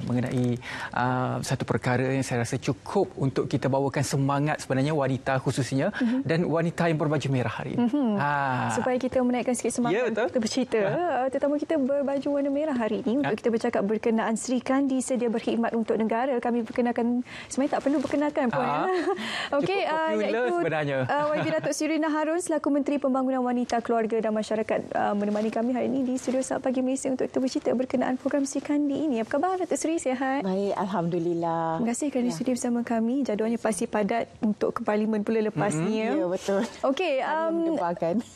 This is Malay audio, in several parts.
mengenai satu perkara yang saya rasa cukup untuk kita bawakan semangat sebenarnya wanita khususnya dan wanita yang berbaju merah hari ini. Supaya kita menaikkan sikit semangat untuk kita bercerita. Terutama kita berbaju warna merah hari ini untuk kita bercakap berkenaan Sri Kandi sedia berkhidmat untuk negara. Kami perkenalkan, sebenarnya tak perlu perkenalkan pun. Okey, iaitu YB Datuk Sirina Harun selaku Menteri Pembangunan Wanita, Keluarga dan Masyarakat menemani kami hari ini di studio Saat Pagi Malaysia untuk kita bercerita berkenaan program Sri Kandi ini. Apa khabar Datuk Sri? Sihat? Baik, alhamdulillah. Terima kasih kerana studio bersama kami. Jadualnya pasti padat untuk ke Parlimen pula lepas ni. Ya, betul. Okey,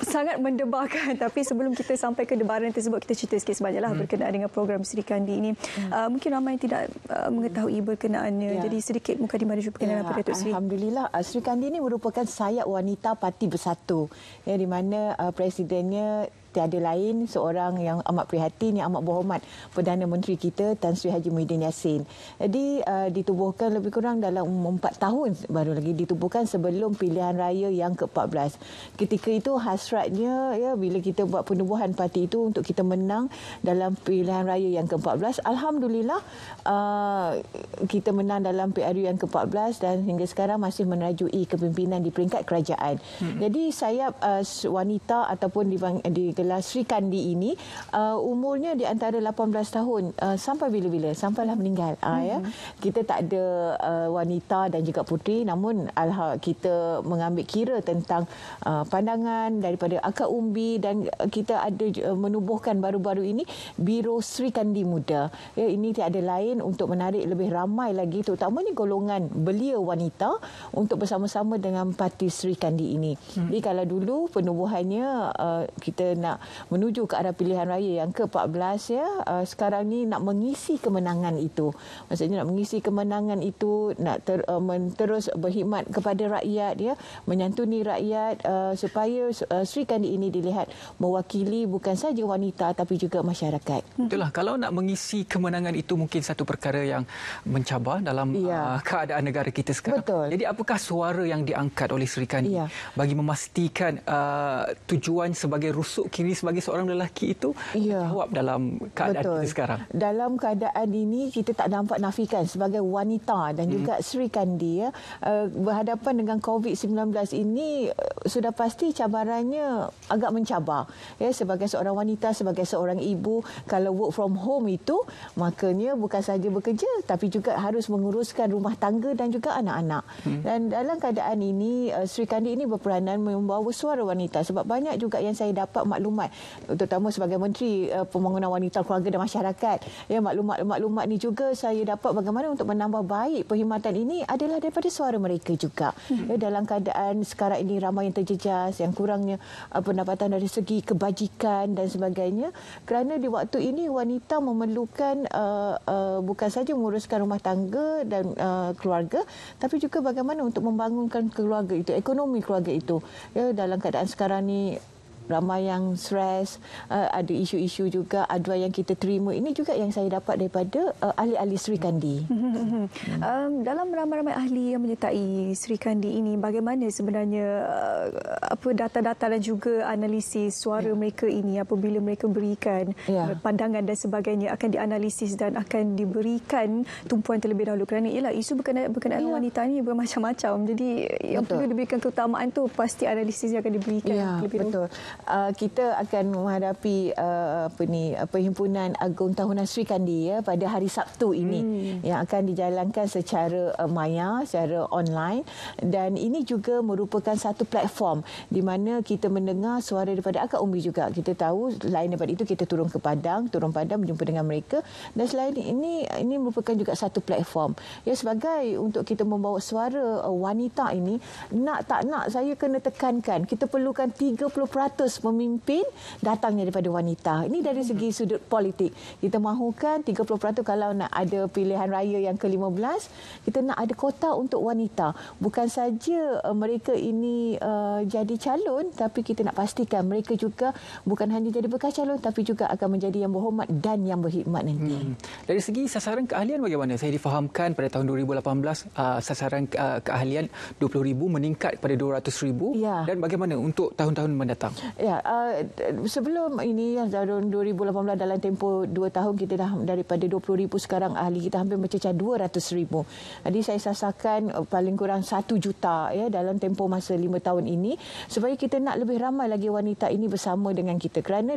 sangat mendebarkan. Tapi sebelum kita sampai ke debaran tersebut, kita cerita sikit sebanyaklah berkenaan dengan program Sri Kandi ini. Mungkin ramai yang tidak mengetahui berkenaannya. Jadi sedikit mukadimah dulu berkenaan apa Datuk Sri. Alhamdulillah, Sri Kandi ini merupakan sayap wanita Parti Bersatu, di mana presidennya tiada lain seorang yang amat prihatin, yang amat berhormat, Perdana Menteri kita Tan Sri Haji Muhyiddin Yassin. Jadi ditubuhkan lebih kurang dalam 4 tahun, baru lagi ditubuhkan sebelum pilihan raya yang ke-14. Ketika itu hasratnya bila kita buat penubuhan parti itu untuk kita menang dalam pilihan raya yang ke-14. Alhamdulillah kita menang dalam PRU yang ke-14 dan hingga sekarang masih menerajui kepimpinan di peringkat kerajaan. Jadi sayap wanita ataupun di gelar Sri Kandi ini umurnya di antara 18 tahun sampai bila-bila, sampailah meninggal. Kita tak ada wanita dan juga puteri, namun kita mengambil kira tentang pandangan daripada akar umbi dan kita ada menubuhkan baru-baru ini Biro Sri Kandi Muda. Ini tiada lain untuk menarik lebih ramai lagi, terutamanya golongan belia wanita untuk bersama-sama dengan Parti Sri Kandi ini. Jadi kalau dulu penubuhannya kita nak menuju ke arah pilihan raya yang ke-14 sekarang ni nak mengisi kemenangan itu. Maksudnya nak mengisi kemenangan itu, nak terus berkhidmat kepada rakyat, menyantuni rakyat supaya Sri Kandi ini dilihat mewakili bukan saja wanita tapi juga masyarakat. Itulah, kalau nak mengisi kemenangan itu mungkin satu perkara yang mencabar dalam keadaan negara kita sekarang. Betul. Jadi apakah suara yang diangkat oleh Sri Kandi bagi memastikan tujuan sebagai rusuk kiri sebagai seorang lelaki itu jawab dalam keadaan kita sekarang? Dalam keadaan ini kita tak dapat nafikan sebagai wanita dan juga Sri Kandi berhadapan dengan COVID-19 ini sudah pasti cabarannya agak mencabar. Sebagai seorang wanita, sebagai seorang ibu, kalau work from home itu makanya bukan saja bekerja tapi juga harus menguruskan rumah tangga dan juga anak-anak. Dan dalam keadaan ini Sri Kandi ini berperanan membawa suara wanita, sebab banyak juga yang saya dapat maklumat, terutama sebagai Menteri Pembangunan Wanita, Keluarga dan Masyarakat. Maklumat ni juga saya dapat bagaimana untuk menambah baik perkhidmatan ini adalah daripada suara mereka juga. Dalam keadaan sekarang ini ramai yang terjejas, yang kurangnya pendapatan dari segi kebajikan dan sebagainya. Kerana di waktu ini wanita memerlukan bukan saja menguruskan rumah tangga dan keluarga, tapi juga bagaimana untuk membangunkan keluarga itu, ekonomi keluarga itu. Dalam keadaan sekarang ni ramai yang stres, ada isu-isu juga, aduan yang kita terima. Ini juga yang saya dapat daripada ahli-ahli Sri Kandi. Dalam ramai-ramai ahli yang menyertai Sri Kandi ini, bagaimana sebenarnya data-data dan juga analisis suara mereka ini apabila mereka berikan pandangan dan sebagainya akan dianalisis dan akan diberikan tumpuan terlebih dahulu, kerana ialah isu berkenaan wanita ini bermacam-macam. Jadi yang perlu diberikan keutamaan tu pasti analisis yang akan diberikan terlebih dahulu. Kita akan menghadapi Perhimpunan Agung Tahunan Sri Kandi pada hari Sabtu ini yang akan dijalankan secara maya, secara online, dan ini juga merupakan satu platform di mana kita mendengar suara daripada akar umbi juga. Kita tahu selain daripada itu kita turun Padang berjumpa dengan mereka, dan selain ini merupakan juga satu platform sebagai untuk kita membawa suara wanita ini. Nak tak nak saya kena tekankan, kita perlukan 30% pemimpin datangnya daripada wanita. Ini dari segi sudut politik. Kita mahukan 30% kalau nak ada pilihan raya yang ke-15, kita nak ada kota untuk wanita. Bukan saja mereka ini jadi calon, tapi kita nak pastikan mereka juga bukan hanya jadi bekas calon, tapi juga akan menjadi yang berhormat dan yang berkhidmat nanti. Dari segi sasaran keahlian bagaimana? Saya difahamkan pada tahun 2018 sasaran keahlian 20,000 meningkat pada 200,000. Dan bagaimana untuk tahun-tahun mendatang? Ya, sebelum ini tahun 2018 dalam tempoh 2 tahun kita dah daripada 20,000 sekarang ahli kita hampir mencecah 200,000. Jadi saya sasarkan paling kurang 1 juta ya dalam tempoh masa 5 tahun ini supaya kita nak lebih ramai lagi wanita ini bersama dengan kita kerana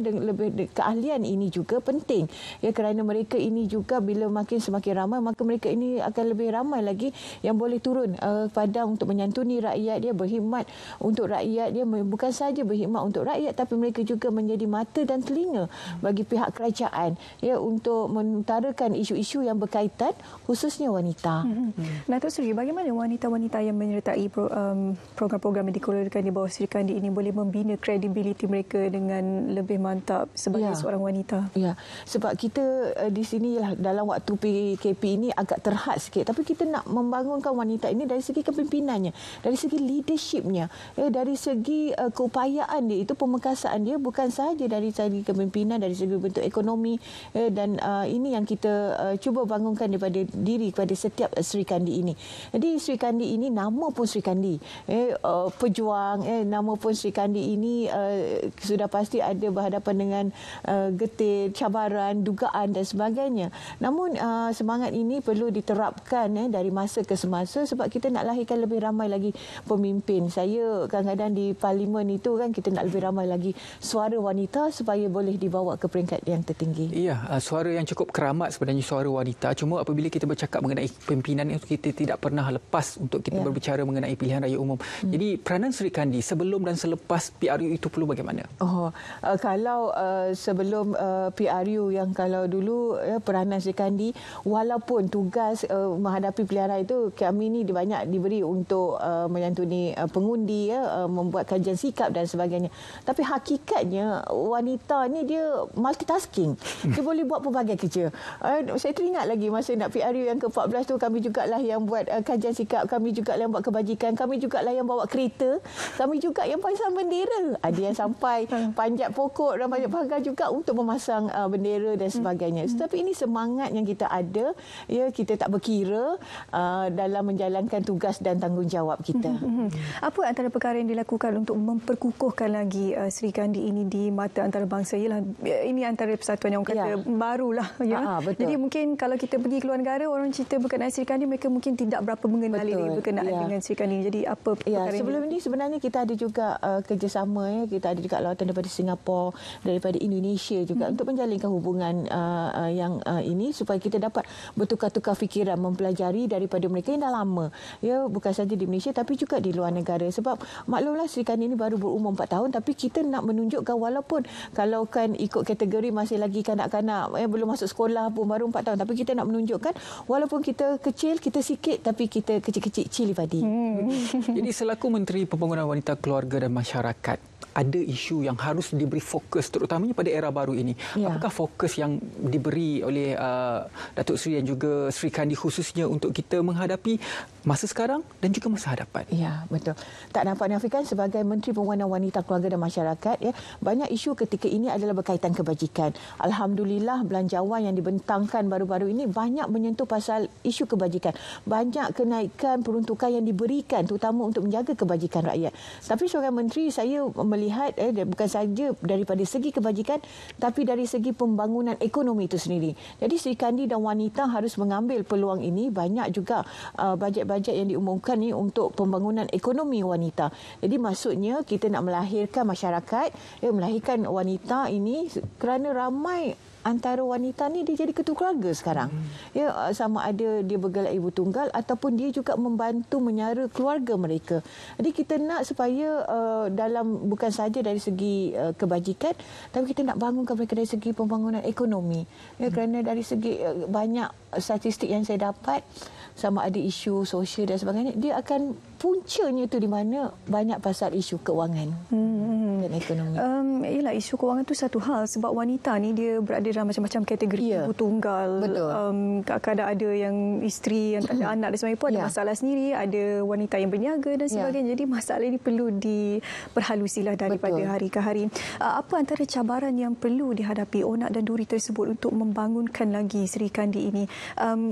keahlian ini juga penting ya kerana mereka ini juga bila semakin ramai maka mereka ini akan lebih ramai lagi yang boleh turun padang untuk menyantuni rakyat dia berkhidmat untuk rakyat dia bukan saja berkhidmat untuk rakyat tapi mereka juga menjadi mata dan telinga bagi pihak kerajaan ya untuk mengutarakan isu-isu yang berkaitan khususnya wanita. Datuk Seri, bagaimana wanita-wanita yang menyertai program-program yang dikeluarkan di bawah Sri Kandi ini boleh membina kredibiliti mereka dengan lebih mantap sebagai seorang wanita? Ya, sebab kita di sini dalam waktu PKP ini agak terhad sikit tapi kita nak membangunkan wanita ini dari segi kepimimpinannya, dari segi leadershipnya, dari segi keupayaan dia itu pemekasaan dia bukan sahaja dari segi kepimpinan, dari segi bentuk ekonomi dan ini yang kita cuba bangunkan daripada kepada setiap Sri Kandi ini. Jadi Sri Kandi ini nama pun Sri Kandi, pejuang, nama pun Sri Kandi ini sudah pasti ada berhadapan dengan getir, cabaran, dugaan dan sebagainya. Namun semangat ini perlu diterapkan dari masa ke semasa sebab kita nak lahirkan lebih ramai lagi pemimpin. Saya kadang-kadang di parlimen itu kan kita nak lebih ramai lagi suara wanita supaya boleh dibawa ke peringkat yang tertinggi. Ya, suara yang cukup keramat sebenarnya suara wanita. Cuma apabila kita bercakap mengenai pimpinan itu kita tidak pernah lepas untuk kita berbicara mengenai pilihan raya umum. Jadi peranan Sri Kandi sebelum dan selepas PRU itu perlu bagaimana? Kalau sebelum PRU yang kalau dulu peranan Sri Kandi walaupun tugas menghadapi pilihan raya itu kami ni banyak diberi untuk menyantuni pengundi membuat kajian sikap dan sebagainya. Tapi hakikatnya wanita ni dia multitasking. Dia boleh buat pelbagai kerja. Saya teringat lagi masa nak PRU yang ke-14 tu kami jugalah yang buat kajian sikap, kami jugalah yang buat kebajikan, kami jugalah yang bawa kereta, kami juga yang pasang bendera. Ada yang sampai panjat pokok dan panjat pagar juga untuk memasang bendera dan sebagainya. Tetapi ini semangat yang kita ada, ya kita tak berkira dalam menjalankan tugas dan tanggungjawab kita. Apa antara perkara yang dilakukan untuk memperkukuhkan lagi Sri Kandi ini di mata antarabangsa? Ialah ini antara persatuan yang kata barulah ya. Jadi mungkin kalau kita pergi keluar negara orang cerita berkenaan Sri Kandi mereka mungkin tidak berapa mengenali berkenaan dengan Sri Kandi. Jadi apa perkara sebelum ini sebenarnya kita ada juga kerjasama kita ada juga lawatan daripada Singapura, daripada Indonesia juga untuk menjalinkan hubungan yang ini supaya kita dapat bertukar-tukar fikiran, mempelajari daripada mereka yang dah lama. Ya, bukan saja di Malaysia tapi juga di luar negara. Sebab maklumlah Sri Kandi ini baru berumur 4 tahun tapi kita nak menunjukkan walaupun kalau kan ikut kategori masih lagi kanak-kanak belum masuk sekolah pun baru 4 tahun tapi kita nak menunjukkan walaupun kita kecil, kita sikit tapi kita kecil-kecil cili padi. Jadi selaku Menteri Pembangunan Wanita, Keluarga dan Masyarakat, ada isu yang harus diberi fokus terutamanya pada era baru ini. Apakah fokus yang diberi oleh Datuk Seri dan juga Sri Kandi khususnya untuk kita menghadapi masa sekarang dan juga masa hadapan? Ya, betul. Tak dapat nafikan sebagai Menteri Pembangunan Wanita, Keluarga dan Masyarakat, banyak isu ketika ini adalah berkaitan kebajikan. Alhamdulillah belanjawan yang dibentangkan baru-baru ini banyak menyentuh pasal isu kebajikan. Banyak kenaikan peruntukan yang diberikan terutama untuk menjaga kebajikan rakyat. Tapi seorang menteri saya melihat bukan saja daripada segi kebajikan tapi dari segi pembangunan ekonomi itu sendiri. Jadi Sri Kandi dan wanita harus mengambil peluang ini. Banyak juga bajet-bajet yang diumumkan ni untuk pembangunan ekonomi wanita. Jadi maksudnya kita nak melahirkan masyarakat, melahirkan wanita ini kerana ramai antara wanita ni dia jadi ketua keluarga sekarang. Ya, sama ada dia bergelar ibu tunggal ataupun dia juga membantu menyara keluarga mereka. Jadi kita nak supaya dalam bukan saja dari segi kebajikan tapi kita nak bangunkan mereka dari segi pembangunan ekonomi. Ya, kerana dari segi banyak statistik yang saya dapat sama ada isu sosial dan sebagainya, dia akan puncanya tu di mana banyak pasal isu keuangan dan ekonomi. Ialah isu keuangan tu satu hal sebab wanita ni dia berada dalam macam-macam kategori ibu tunggal. Kadang-kadang ada yang isteri yang tak ada anak dan sebagainya pun ada masalah sendiri, ada wanita yang berniaga dan sebagainya. Jadi masalah ini perlu diperhalusilah daripada hari ke hari. Apa antara cabaran yang perlu dihadapi Onak dan Duri tersebut untuk membangunkan lagi Sri Kandi ini?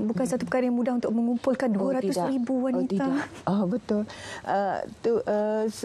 Bukan satu perkara yang mudah untuk mengumpulkan 200,000 wanita. Betul.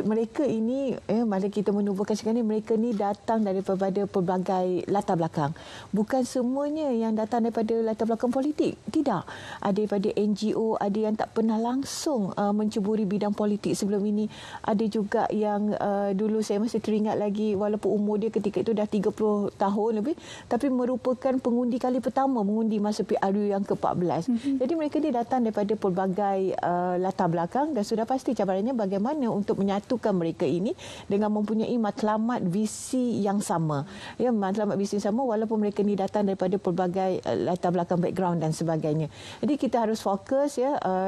Mereka ini, mari kita menubuhkan sekarang ni, mereka ni datang daripada pelbagai latar belakang. Bukan semuanya yang datang daripada latar belakang politik. Tidak. Ada daripada NGO, ada yang tak pernah langsung menceburi bidang politik sebelum ini. Ada juga yang dulu saya masih teringat lagi, walaupun umur dia ketika itu dah 30 tahun lebih, tapi merupakan pengundi kali pertama mengundi masa PRU yang ke-14. Jadi mereka ni datang daripada pelbagai latar belakang dan sudah pasti cabarannya bagaimana untuk menyatukan mereka ini dengan mempunyai matlamat visi yang sama. Ya, matlamat visi yang sama walaupun mereka ni datang daripada pelbagai latar belakang background dan sebagainya. Jadi kita harus fokus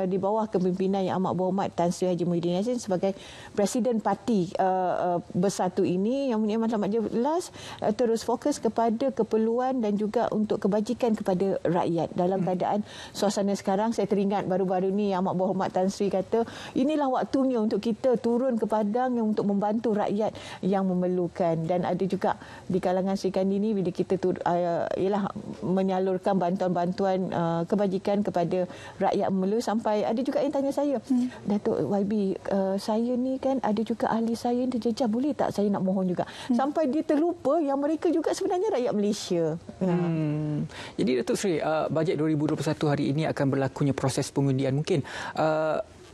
di bawah kepimpinan Yang Amat Berhormat Tan Sri Haji Muhyiddin Yassin sebagai Presiden Parti Bersatu ini yang mempunyai matlamat jelas, terus fokus kepada keperluan dan juga untuk kebajikan kepada rakyat. Dalam keadaan suasana sekarang, saya teringat baru-baru ni Yang Amat Berhormat Tan Sri kata, inilah waktunya untuk kita turun ke padang untuk membantu rakyat yang memerlukan. Dan ada juga di kalangan Sri Kandi ini, bila kita menyalurkan bantuan-bantuan kebajikan kepada rakyat memerlukan, sampai ada juga yang tanya saya, Datuk YB, saya ni kan ada juga ahli saya yang terjejas, boleh tak saya nak mohon juga? Sampai dia terlupa yang mereka juga sebenarnya rakyat Malaysia. Jadi Datuk Sri, bajet 2021 hari ini akan berlakunya proses pengundian. Mungkin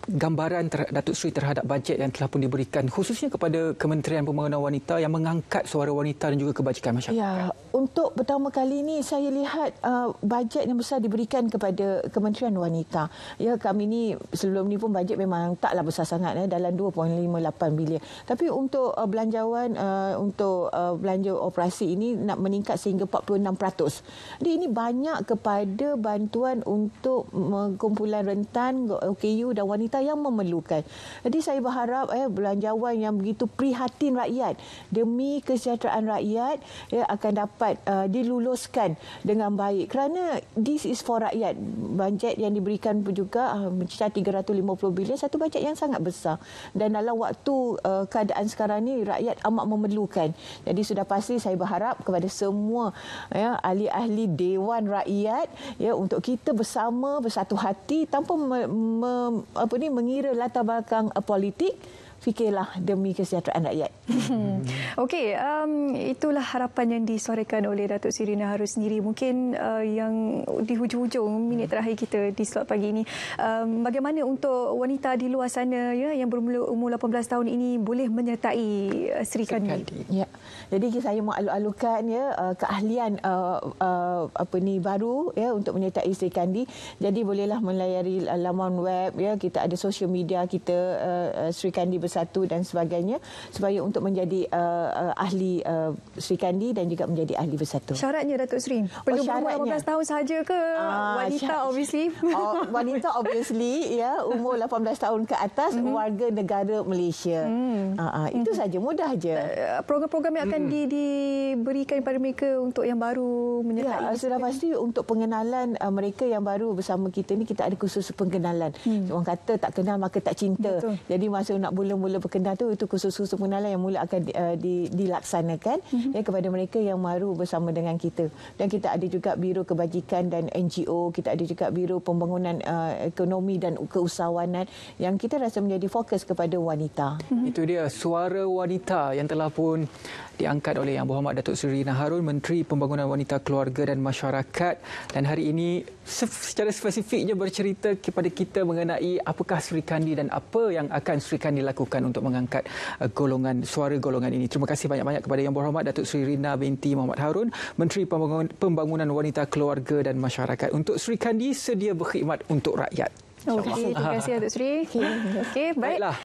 gambaran Datuk Sri terhadap bajet yang telah pun diberikan khususnya kepada Kementerian Pembangunan Wanita yang mengangkat suara wanita dan juga kebajikan masyarakat. Ya, untuk pertama kali ini saya lihat bajet yang besar diberikan kepada Kementerian Wanita. Ya, kami ni sebelum ni pun bajet memang taklah besar sangat, dalam 2.58 bilion. Tapi untuk belanjawan untuk belanja operasi ini nak meningkat sehingga 46%. Jadi ini banyak kepada bantuan untuk kumpulan rentan, OKU dan wanita yang memerlukan. Jadi saya berharap belanjawan yang begitu prihatin rakyat demi kesejahteraan rakyat akan dapat diluluskan dengan baik, kerana this is for rakyat. Bajet yang diberikan pun juga mencapai 350 bilion, satu bajet yang sangat besar, dan dalam waktu keadaan sekarang ni rakyat amat memerlukan. Jadi sudah pasti saya berharap kepada semua ahli-ahli Dewan Rakyat untuk kita bersama bersatu hati tanpa mengira latar belakang politik, fikirlah demi kesejahteraan rakyat. Okey, itulah harapan yang disuarakan oleh Datuk Sri Rina Harun sendiri. Mungkin yang di hujung-hujung minit terakhir kita di slot pagi ini, bagaimana untuk wanita di luar sana yang berumur 18 tahun ini boleh menyertai Sri Kandi? Ya. Jadi saya mau alu-alukan keahlian baru untuk menyertai Sri Kandi. Jadi bolehlah melayari laman web, kita ada social media kita Sri Kandi Bersatu dan sebagainya, supaya untuk menjadi ahli Sri Kandi dan juga menjadi ahli bersatu. Syaratnya Datuk Sri, perlu berumur 18 tahun sahaja ke? Wanita obviously. Wanita obviously umur 18 tahun ke atas, warga negara Malaysia. Itu saja, mudah je. Program-program yang akan diberikan kepada mereka untuk yang baru menyertai? Sudah pasti untuk pengenalan mereka yang baru bersama kita ni, kita ada khusus pengenalan. Orang kata tak kenal maka tak cinta. Betul. Jadi masa nak mula berkenal itu khusus-khusus pengenalan yang mula akan dilaksanakan kepada mereka yang baru bersama dengan kita. Dan kita ada juga Biro Kebajikan dan NGO, kita ada juga Biro Pembangunan Ekonomi dan Keusahawanan yang kita rasa menjadi fokus kepada wanita. Itu dia suara wanita yang telah pun diangkat oleh Yang Berhormat Datuk Sri Rina Harun, Menteri Pembangunan Wanita, Keluarga dan Masyarakat. Dan hari ini secara spesifiknya bercerita kepada kita mengenai apakah Sri Kandi dan apa yang akan Sri Kandi lakukan untuk mengangkat suara golongan ini. Terima kasih banyak-banyak kepada Yang Berhormat Datuk Sri Rina binti Muhammad Harun, Menteri Pembangunan Wanita, Keluarga dan Masyarakat. Untuk Sri Kandi sedia berkhidmat untuk rakyat. Okey, terima kasih Datuk Sri. Okey, baik. Baiklah.